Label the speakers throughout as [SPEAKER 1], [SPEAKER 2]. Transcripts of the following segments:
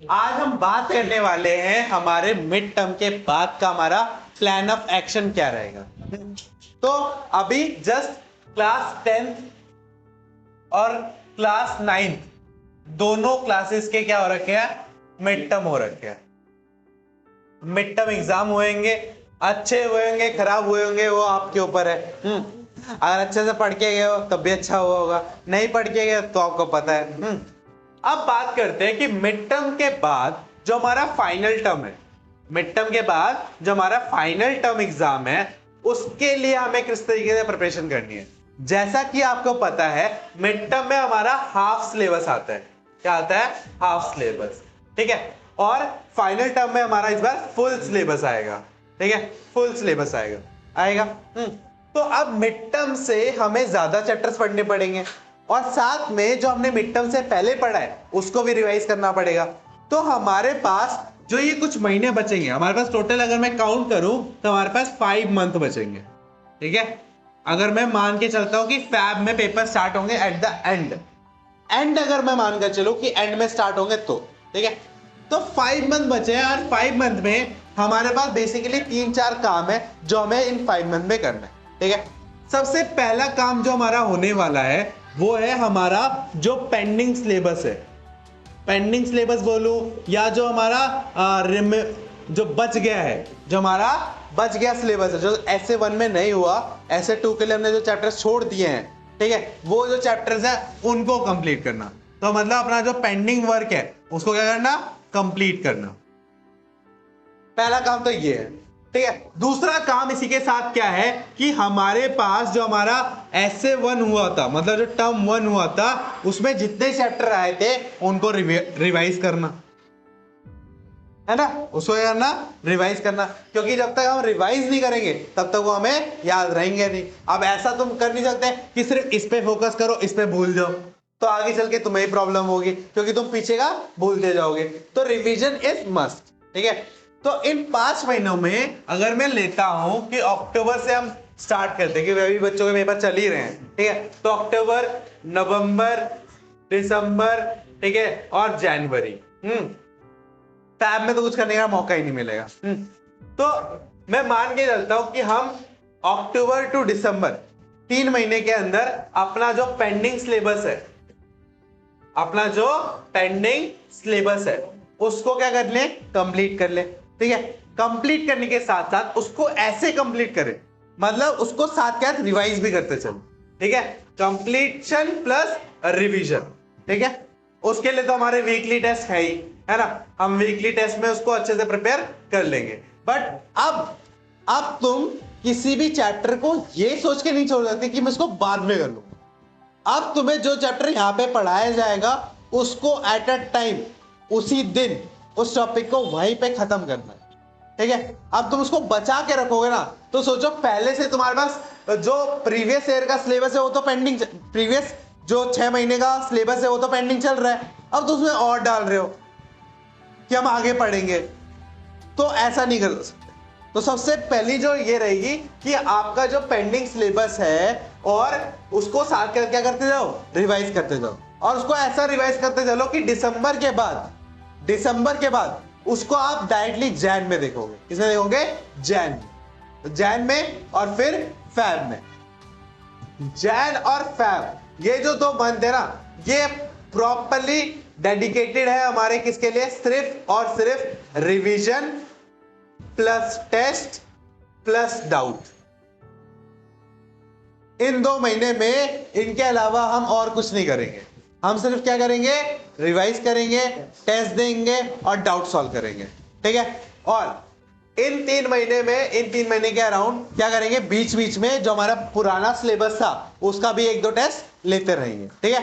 [SPEAKER 1] आज हम बात करने वाले हैं हमारे मिड टर्म के बाद का हमारा प्लान ऑफ एक्शन क्या रहेगा। तो अभी जस्ट क्लास 10th और क्लास 9th दोनों क्लासेस के क्या हो रखे हैं, मिड टर्म हो रखे हैं। मिड टर्म एग्जाम होंगे, अच्छे हुए होंगे खराब हुए होंगे वो आपके ऊपर है। अगर अच्छे से पढ़ के गए हो तब भी अच्छा हुआ होगा, नहीं पढ़ के गए तो आपको पता है। अब बात करते हैं कि मिड टर्म के बाद जो हमारा फाइनल टर्म है, मिड टर्म के बाद जो हमारा फाइनल टर्म एग्जाम है उसके लिए हमें किस तरीके से प्रिपरेशन करनी है। जैसा कि आपको पता है मिड टर्म में हमारा हाफ सिलेबस आता है। क्या आता है? Half syllabus. ठीक है। और फाइनल टर्म में हमारा इस बार फुल सिलेबस आएगा। ठीक है, फुल सिलेबस आएगा। तो अब मिड टर्म से हमें ज्यादा चैप्टर्स पढ़ने पड़ेंगे और साथ में जो हमने मिड टर्म से पहले पढ़ा है उसको भी रिवाइज करना पड़ेगा। तो हमारे पास जो ये कुछ महीने बचेंगे, हमारे पास टोटल अगर मैं काउंट करूं तो हमारे पास 5 मंथ बचेंगे। ठीक है, अगर मैं मान के चलता हूं कि फैब में पेपर स्टार्ट होंगे एट द एंड अगर मैं मानकर चलूं कि एंड में स्टार्ट होंगे तो ठीक है, तो 5 मंथ बचे हैं और 5 मंथ में हमारे पास बेसिकली 3-4 काम है जो हमें इन 5 मंथ में करना है। ठीक है, सबसे पहला काम जो हमारा होने वाला है वो है हमारा जो पेंडिंग सिलेबस है। पेंडिंग सिलेबस बोलूं या जो हमारा जो बच गया है, जो हमारा बच गया सिलेबस है, जो ऐसे 1 में नहीं हुआ, ऐसे 2 के लिए हमने जो चैप्टर्स छोड़ दिए हैं, ठीक है, वो जो चैप्टर्स हैं उनको कंप्लीट करना। तो मतलब अपना जो पेंडिंग वर्क है उसको क्या करना? कंप्लीट करना। पहला काम तो ये है। ठीक है, दूसरा काम इसी के साथ क्या है कि हमारे पास जो हमारा ऐसे 1 हुआ था, मतलब जो टर्म 1 हुआ था उसमें जितने चैप्टर आए थे उनको रिवाइज करना है ना, उसको करना, रिवाइज करना। क्योंकि जब तक हम रिवाइज नहीं करेंगे तब तक वो हमें याद रहेंगे नहीं। अब ऐसा तुम कर नहीं सकते कि सिर्फ इस पे फोकस करो, इस पे भूल जाओ, तो आगे चल के तुम्हें ही प्रॉब्लम होगी क्योंकि तुम पीछे का भूलते जाओगे। तो रिवीजन इज मस्ट। ठीक है, तो इन 5 महीनों में अगर मैं लेता हूं कि अक्टूबर से हम स्टार्ट करते हैं, कि अभी बच्चों के पेपर चल ही रहे हैं। ठीक है, तो अक्टूबर, नवंबर, दिसंबर, ठीक है, और जनवरी। फैब में तो कुछ करने का मौका ही नहीं मिलेगा। तो मैं मान के चलता हूं कि हम अक्टूबर टू दिसंबर 3 महीने के अंदर अपना जो पेंडिंग सिलेबस है, अपना जो पेंडिंग सिलेबस है उसको क्या कर ले? कंप्लीट कर ले। ठीक है, कंप्लीट करने के साथ साथ उसको ऐसे कंप्लीट करें, मतलब उसको साथ के साथ रिवाइज भी करते चलो। ठीक है, कंप्लीशन प्लस रिवीजन। ठीक है, उसके लिए तो हमारे वीकली टेस्ट है ही, है ना, हम वीकली टेस्ट में उसको अच्छे से प्रिपेयर कर लेंगे। बट अब तुम किसी भी चैप्टर को ये सोच के नहीं छोड़ सकते कि मैं इसको बाद में कर लूंगा। अब तुम्हें जो चैप्टर यहां पे पढ़ाया जाएगा उसको एट अ टाइम, उसी दिन उस टॉपिक को वहीं पे खत्म करना है। ठीक है, अब तुम उसको बचा के रखोगे ना, तो सोचो पहले से तुम्हारे पास जो प्रीवियस ईयर का सिलेबस है वो तो पेंडिंग, प्रीवियस जो 6 महीने का सिलेबस है वो तो पेंडिंग चल रहा है, अब तो उसमें और डाल रहे हो कि हम आगे पढ़ेंगे, तो ऐसा नहीं कर सकते। तो सबसे पहली जो ये रहेगी कि आपका जो पेंडिंग सिलेबस है और उसको साथ कर क्या करते जाओ? रिवाइज करते जाओ। और उसको ऐसा रिवाइज करते चलो कि दिसंबर के बाद उसको आप डायरेक्टली जैन में देखोगे। किसमें देखोगे? जैन। जैन में और फिर फैब में। जैन और फैब ये जो 2 मंथ है ना, ये प्रॉपरली डेडिकेटेड है हमारे किसके लिए? सिर्फ और सिर्फ revision plus test plus doubt. इन 2 महीने में इनके अलावा हम और कुछ नहीं करेंगे। हम सिर्फ क्या करेंगे? रिवाइज करेंगे, टेस्ट देंगे और डाउट सॉल्व करेंगे। ठीक है, और इन 3 महीने में, इन 3 महीने के अराउंड क्या करेंगे? बीच बीच में जो हमारा पुराना सिलेबस था उसका भी 1-2 टेस्ट लेते रहेंगे। ठीक है,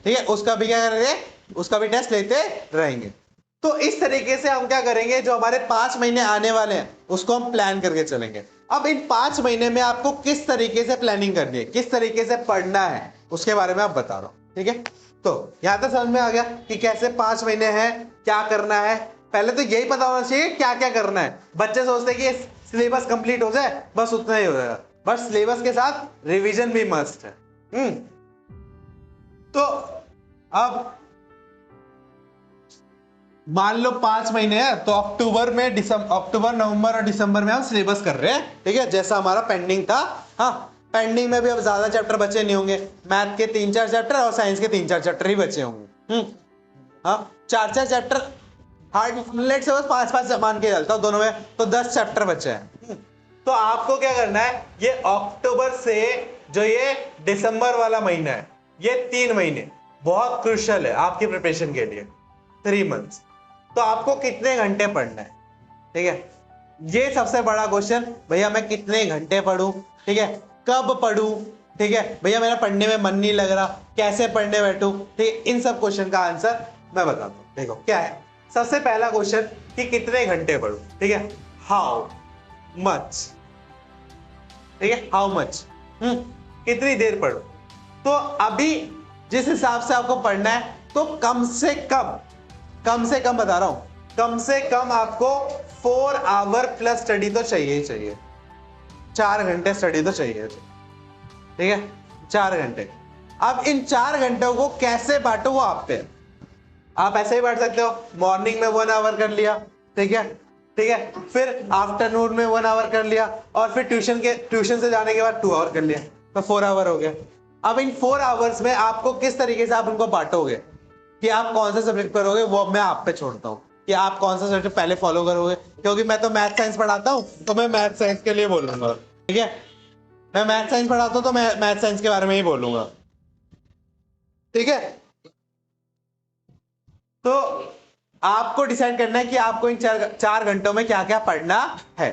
[SPEAKER 1] ठीक है, उसका भी क्या करेंगे? उसका भी टेस्ट लेते रहेंगे। तो इस तरीके से हम क्या करेंगे, जो हमारे 5 महीने आने वाले हैं उसको हम प्लान करके चलेंगे। अब इन 5 महीने में आपको किस तरीके से प्लानिंग करनी है, किस तरीके से पढ़ना है, उसके बारे में आप बता रहा हूं। ठीक है, तो यहां तक समझ में आ गया कि कैसे 5 महीने हैं, क्या करना है। पहले तो यही पता होना चाहिए क्या क्या करना है। बच्चे सोचते हैं कि सिलेबस कंप्लीट हो जाए बस उतना ही हो जाएगा, बट सिलेबस के साथ रिवीजन भी मस्ट है। तो अब मान लो 5 महीने हैं तो अक्टूबर नवंबर और दिसंबर में हम सिलेबस कर रहे हैं, ठीक है, जैसा हमारा पेंडिंग था। हाँ, पेंडिंग में भी अब ज्यादा चैप्टर बचे नहीं होंगे, मैथ के 3-4 चैप्टर और साइंस के 3-4 चैप्टर ही बचे होंगे। हाँ, 4-4 चैप्टर हार्ड लेट से बस 5-5 मान के चलता हूं दोनों में, तो 10 चैप्टर बचे हैं। तो आपको क्या करना है, ये अक्टूबर से जो ये दिसंबर वाला महीना है, ये 3 महीने बहुत क्रूशियल है आपकी प्रिपरेशन के लिए, 3 मंथ्स। तो आपको कितने घंटे पढ़ना है, ठीक है, ये सबसे बड़ा क्वेश्चन। भैया मैं कितने घंटे पढूं, ठीक है, कब पढूं, ठीक है, भैया मेरा पढ़ने में मन नहीं लग रहा, कैसे पढ़ने बैठूं, ठीक है, इन सब क्वेश्चन का आंसर मैं बताता हूं। देखो क्या है, सबसे पहला क्वेश्चन कि कितने घंटे पढूं, ठीक है, हाउ मच, ठीक है, हाउ मच, कितनी देर पढूं। तो अभी जिस हिसाब से आपको पढ़ना है, तो कम से कम बता रहा हूं, कम से कम आपको 4 आवर प्लस स्टडी तो चाहिए ही चाहिए, 4 घंटे स्टडी तो चाहिए, ठीक है, 4 घंटे। अब इन 4 घंटों को कैसे बांटो वो आप पे, आप ऐसे ही बांट सकते हो, मॉर्निंग में 1 आवर कर लिया, ठीक है, फिर आफ्टरनून में 1 आवर कर लिया, और फिर ट्यूशन से जाने के बाद 2 आवर कर लिया, तो 4 आवर हो गया। अब इन 4 आवर्स में आपको किस तरीके से आप उनको बांटोगे, कि आप कौन सा सब्जेक्ट करोगे, वो मैं आप पे छोड़ता हूँ कि आप कौन सा सब्जेक्ट पहले फॉलो करोगे, क्योंकि मैं तो मैथ साइंस पढ़ाता हूँ, तो मैं मैथ साइंस के लिए बोलूंगा, ठीक है, मैं मैथ साइंस पढ़ाता हूँ तो मैं मैथ साइंस के बारे में ही बोलूंगा, ठीक है। तो आपको डिसाइड करना है कि आपको इन 4 घंटों में क्या क्या पढ़ना है।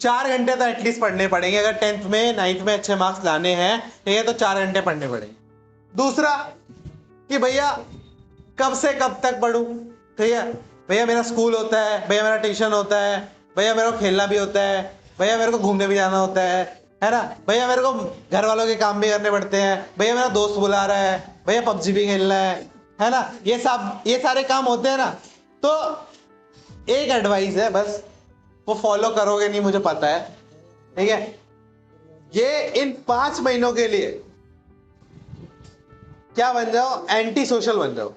[SPEAKER 1] 4 घंटे तो एटलीस्ट पढ़ने पड़ेंगे, अगर 10th में 9th में अच्छे मार्क्स लाने हैं, ठीक है, तो 4 घंटे पढ़ने पड़ेंगे। दूसरा कि भैया कब से कब तक पढ़ूं, ठीक है, भैया मेरा स्कूल होता है, भैया मेरा ट्यूशन होता है, भैया मेरे को खेलना भी होता है, भैया मेरे को घूमने भी जाना होता है ना, भैया मेरे को घर वालों के काम भी करने पड़ते हैं, भैया मेरा दोस्त बुला रहा है, भैया पबजी भी खेलना है ना, ये सारे काम होते हैं ना। तो एक एडवाइस है बस, वो फॉलो करोगे नहीं मुझे पता है, ठीक है, ये इन 5 महीनों के लिए क्या बन जाओ, एंटी सोशल बन जाओ।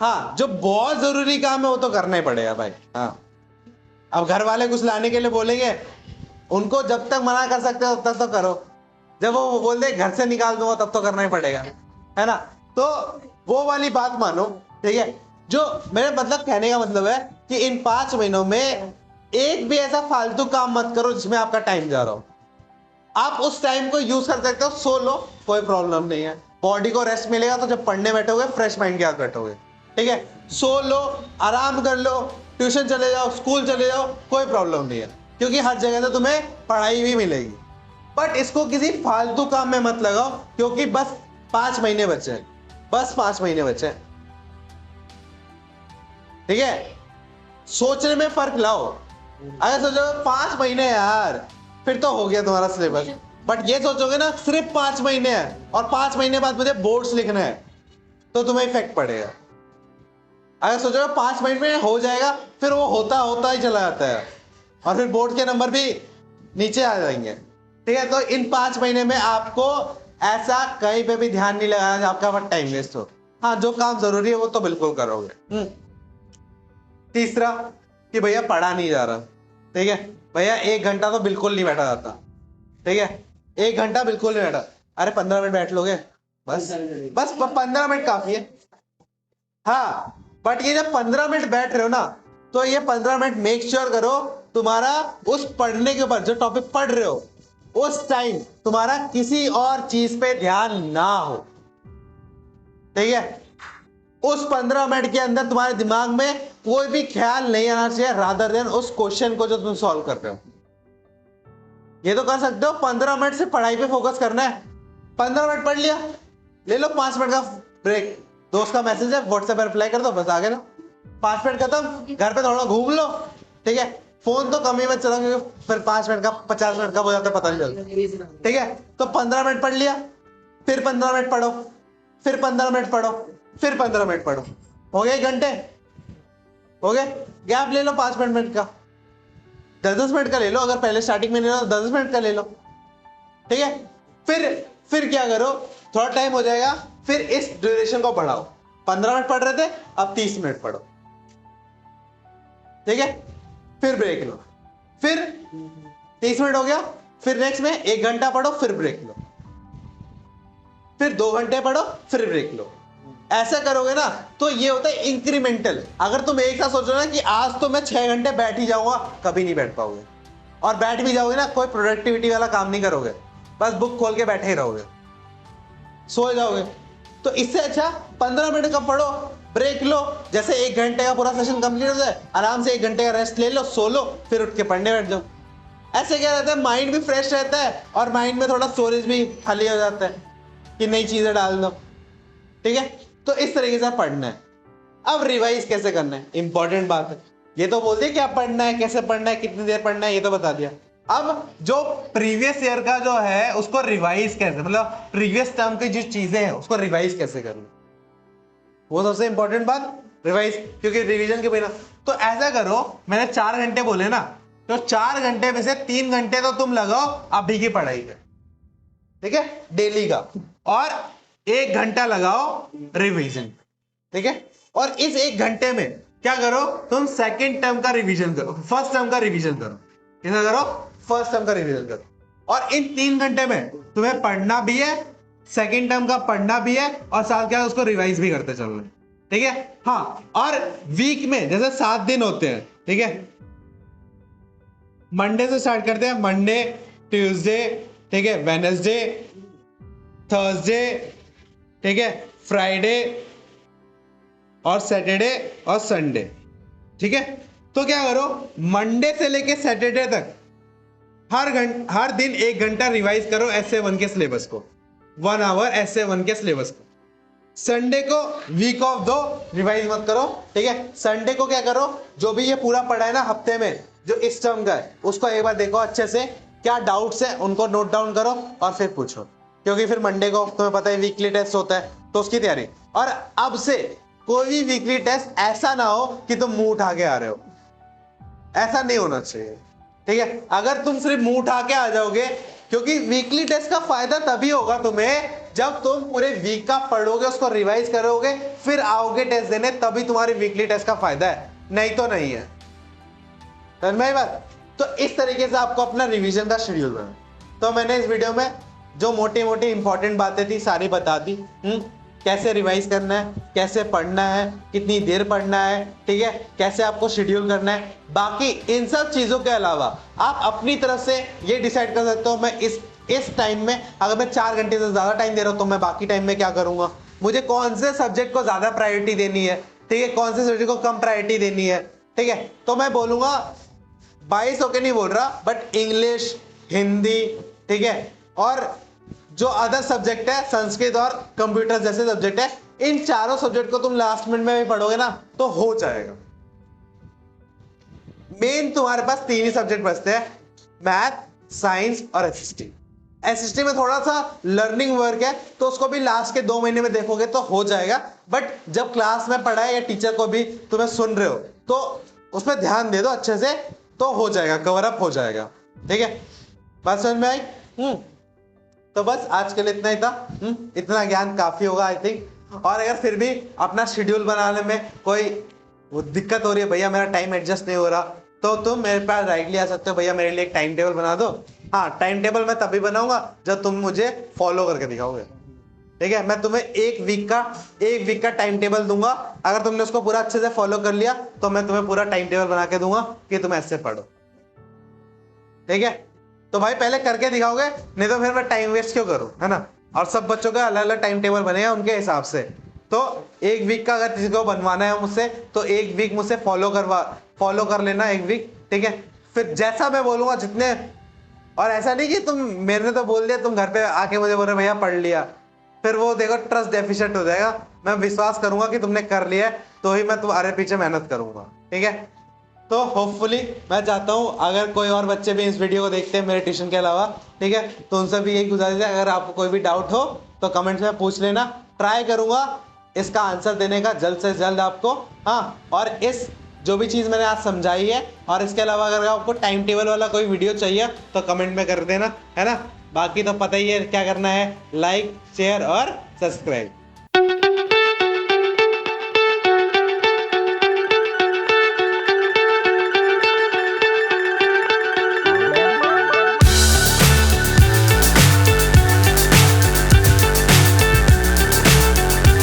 [SPEAKER 1] हाँ, जो बहुत जरूरी काम है वो तो करना ही पड़ेगा भाई। हाँ, अब घर वाले कुछ लाने के लिए बोलेंगे, उनको जब तक मना कर सकते हो तब तक तो करो, जब वो बोल दे घर से निकाल दूंगा तब तो करना ही पड़ेगा, है ना। तो वो वाली बात मानो, ठीक है, जो मेरे मतलब कहने का मतलब है कि इन 5 महीनों में एक भी ऐसा फालतू काम मत करो जिसमें आपका टाइम जा रहा हो। आप उस टाइम को यूज कर सकते हो, सो लो, कोई प्रॉब्लम नहीं है, बॉडी को रेस्ट मिलेगा, तो जब पढ़ने बैठोगे फ्रेश माइंड के साथ बैठोगे, ठीक है, सो लो, आराम कर लो, ट्यूशन चले जाओ, स्कूल चले जाओ, कोई प्रॉब्लम नहीं है, क्योंकि हर जगह से तुम्हें पढ़ाई भी मिलेगी। बट इसको किसी फालतू काम में मत लगाओ, क्योंकि बस 5 महीने बचे हैं, बस 5 महीने बचे हैं, ठीक है। सोचने में फर्क लाओ, अगर सोचोगे 5 महीने यार, फिर तो हो गया तुम्हारा सिलेबस, बट ये सोचोगे ना सिर्फ 5 महीने हैं और 5 महीने बाद मुझे बोर्ड्स लिखना है, तो तुम्हें इफेक्ट पड़ेगा। अगर सोचोगे 5 महीने में हो जाएगा, फिर वो होता होता ही चला जाता है, और फिर बोर्ड के नंबर भी नीचे आ जाएंगे, ठीक है। तो इन 5 महीने में आपको ऐसा कहीं पे भी ध्यान नहीं लगाना आपका बस टाइम वेस्ट हो। हाँ, जो काम जरूरी है वो तो बिल्कुल करोगे। तीसरा कि भैया पढ़ा नहीं जा रहा, ठीक है, भैया 1 घंटा तो बिल्कुल नहीं बैठा जाता, ठीक है, 1 घंटा बिल्कुल नहीं बैठा, अरे 15 मिनट बैठ लोगे, बस 15 मिनट काफी है। हाँ, बट ये जब 15 मिनट बैठ रहे हो ना, तो ये 15 मिनट मेक श्योर करो तुम्हारा उस पढ़ने के ऊपर, जो टॉपिक पढ़ रहे हो उस टाइम तुम्हारा किसी और चीज पे ध्यान ना हो, ठीक है। उस 15 मिनट के अंदर तुम्हारे दिमाग में कोई भी ख्याल नहीं आना चाहिए रादर देन उस क्वेश्चन को जो तुम सॉल्व कर रहे हो। ये तो कर सकते हो 15 मिनट से पढ़ाई पे फोकस करना है, 15 मिनट पढ़ लिया, ले लो 5 मिनट का ब्रेक, दोस्त का मैसेज है व्हाट्सएप पर रिप्लाई कर दो, बस आगे ना, 5 मिनट खत्म, घर पे थोड़ा घूम लो, ठीक है, फोन तो कम ही मत चलाओ, क्योंकि फिर 5 मिनट का 50 मिनट का हो जाता है पता नहीं चलता, ठीक है। तो 15 मिनट पढ़ लिया, फिर 15 मिनट पढ़ो, फिर 15 मिनट पढ़ो, फिर 15 मिनट पढ़ो, हो गए 1 घंटे, हो गए। गैप ले लो 5 मिनट का, 10-10 मिनट का ले लो, अगर पहले स्टार्टिंग में ले लो 10 मिनट का ले लो, ठीक है। फिर क्या करो, थोड़ा टाइम हो जाएगा, फिर इस ड्यूरेशन को बढ़ाओ, 15 मिनट पढ़ रहे थे, अब 30 मिनट पढ़ो, ठीक है। फिर ब्रेक लो, फिर 30 मिनट हो गया, फिर नेक्स्ट में 1 घंटा पढ़ो, फिर ब्रेक लो, फिर 2 घंटे पढ़ो, फिर ब्रेक लो। ऐसा करोगे ना तो ये होता है इंक्रीमेंटल। अगर तुम एक साथ सोचो ना कि आज तो मैं 6 घंटे बैठ ही जाऊंगा, कभी नहीं बैठ पाओगे। और बैठ भी जाओगे ना, कोई प्रोडक्टिविटी वाला काम नहीं करोगे, बस बुक खोल के बैठे ही रहोगे, सो जाओगे। तो इससे अच्छा 15 मिनट का पढ़ो, ब्रेक लो, जैसे 1 घंटे का पूरा सेशन कंप्लीट हो जाए, आराम से 1 घंटे का रेस्ट ले लो, सो लो, फिर उठ के पढ़ने बैठ जाओ। ऐसे क्या रहता है, माइंड भी फ्रेश रहता है और माइंड में थोड़ा स्टोरेज भी खाली हो जाता है कि नई चीजें डाल दो, ठीक है। तो इस तरीके से पढ़ना है। अब रिवाइज कैसे करना है, इंपॉर्टेंट बात है। ये तो बोल दिया क्या पढ़ना है, कैसे पढ़ना है, कितनी देर पढ़ना है, ये तो बता दिया। अब जो प्रीवियस ईयर का जो है उसको रिवाइज कैसे, मतलब प्रीवियस टर्म की जो चीजें हैं उसको रिवाइज कैसे करना, वो सबसे इंपॉर्टेंट बात, रिवाइज, क्योंकि रिवीजन के बिना। तो ऐसा करो, मैंने 4 घंटे बोले ना, तो 4 घंटे में से 3 घंटे तो तुम लगाओ अभी की पढ़ाई पे, ठीक है, डेली का, और 1 घंटा लगाओ रिवीजन, ठीक है। और इस 1 घंटे में क्या करो, तुम सेकंड टर्म का रिवीजन करो, फर्स्ट टर्म का रिवीजन करो, कैसा करो, फर्स्ट टर्म का रिवीजन करो। और इन 3 घंटे में तुम्हें पढ़ना भी है, सेकंड टर्म का पढ़ना भी है, और साथ क्या उसको रिवाइज भी करते चलना, ठीक है। हाँ, और वीक में जैसे 7 दिन होते हैं, ठीक है, मंडे से स्टार्ट करते हैं, मंडे, ट्यूसडे, ठीक है, वेडनेसडे, थर्सडे, ठीक है, फ्राइडे और सैटरडे और संडे, ठीक है। तो क्या करो, मंडे से लेके सैटरडे तक हर दिन 1 घंटा रिवाइज करो SA1 के सिलेबस को, 1 आवर SA1 के सिलेबस को। संडे को वीक ऑफ दो, रिवाइज मत करो, ठीक है। संडे को क्या करो, जो भी ये पूरा पढ़ा है ना हफ्ते में, जो इस टर्म का है, उसको एक बार देखो अच्छे से, क्या डाउट्स है उनको नोट डाउन करो और फिर पूछो, क्योंकि फिर मंडे को तुम्हें पता है वीकली टेस्ट होता है, तो उसकी तैयारी। और अब से कोई भी वीकली टेस्ट ऐसा ना हो कि तुम मुंह उठा के आ रहे हो, ऐसा नहीं होना चाहिए, ठीक है। अगर तुम सिर्फ मुंह उठा के आ जाओगे, क्योंकि वीकली टेस्ट का फायदा तभी होगा तुम्हें जब तुम पूरे वीक का पढ़ोगे, उसको रिवाइज करोगे, फिर आओगे टेस्ट देने, तभी तुम्हारी वीकली टेस्ट का फायदा है, नहीं तो नहीं है। समझ में आई बात। तो इस तरीके से आपको अपना रिवीजन का शेड्यूल बना। तो मैंने इस वीडियो में जो मोटी मोटी इंपॉर्टेंट बातें थी सारी बता दी, कैसे रिवाइज करना है, कैसे पढ़ना है, कितनी देर पढ़ना है, ठीक है, कैसे आपको शेड्यूल करना है। बाकी इन सब चीज़ों के अलावा आप अपनी तरफ से ये डिसाइड कर सकते हो, मैं इस टाइम में अगर मैं 4 घंटे से ज़्यादा टाइम दे रहा हूँ तो मैं बाकी टाइम में क्या करूँगा, मुझे कौन से सब्जेक्ट को ज़्यादा प्रायोरिटी देनी है, ठीक है, कौन से सब्जेक्ट को कम प्रायोरिटी देनी है, ठीक है। तो मैं बोलूँगा 22 होके नहीं बोल रहा, बट इंग्लिश, हिंदी, ठीक है, और जो अदर सब्जेक्ट है, संस्कृत और कंप्यूटर जैसे सब्जेक्ट है, इन चारों सब्जेक्ट को तुम लास्ट मिनट में भी पढ़ोगे ना तो हो जाएगा। मेन तुम्हारे पास 3 ही सब्जेक्ट बचते हैं, मैथ, साइंस और SST। SST में थोड़ा सा लर्निंग वर्क है, तो उसको भी लास्ट के 2 महीने में देखोगे तो हो जाएगा। बट जब क्लास में पढ़ाए या टीचर को भी तुम्हें सुन रहे हो तो उसमें ध्यान दे दो अच्छे से, तो हो जाएगा, कवर अप हो जाएगा, ठीक है। बात समझ में आई? तो बस आज के लिए इतना ही था। इतना ज्ञान काफी होगा आई थिंक। और अगर फिर भी अपना शेड्यूल बनाने में कोई वो दिक्कत हो रही है, भैया मेरा टाइम एडजस्ट नहीं हो रहा, तो तुम मेरे पास डायरेक्टली आ सकते हो, भैया मेरे लिए एक टाइम टेबल बना दो। हाँ, टाइम टेबल मैं तभी बनाऊंगा जब तुम मुझे फॉलो करके दिखाओगे, ठीक है। मैं तुम्हें एक वीक का टाइम टेबल दूंगा, अगर तुमने उसको पूरा अच्छे से फॉलो कर लिया तो मैं तुम्हें पूरा टाइम टेबल बना के दूंगा कि तुम ऐसे पढ़ो, ठीक है। तो भाई पहले करके दिखाओगे, नहीं तो फिर मैं टाइम वेस्ट क्यों करूं, है ना। और सब बच्चों का अलग अलग टाइम टेबल बनेगा उनके हिसाब से। तो 1 वीक का अगर किसी को बनवाना है मुझसे, तो 1 वीक मुझसे फॉलो कर लेना 1 वीक, ठीक है। फिर जैसा मैं बोलूंगा जितने, और ऐसा नहीं कि तुम मेरे तो बोल दिया तुम घर पे आके मुझे बोल रहे भैया पढ़ लिया, फिर वो देखो ट्रस्ट डेफिशिएंट हो जाएगा। मैं विश्वास करूंगा कि तुमने कर लिया है तो ही मैं तुम्हारे पीछे मेहनत करूंगा, ठीक है। तो होपफुली मैं चाहता हूँ अगर कोई और बच्चे भी इस वीडियो को देखते हैं मेरे ट्यूशन के अलावा, ठीक है, तो उनसे भी यही गुजारिश है, अगर आपको कोई भी डाउट हो तो कमेंट्स में पूछ लेना, ट्राई करूंगा इसका आंसर देने का जल्द से जल्द आपको। हाँ, और इस जो भी चीज़ मैंने आज समझाई है, और इसके अलावा अगर आपको टाइम टेबल वाला कोई वीडियो चाहिए तो कमेंट में कर देना, है ना। बाकी तो पता ही है क्या करना है, लाइक, शेयर और सब्सक्राइब।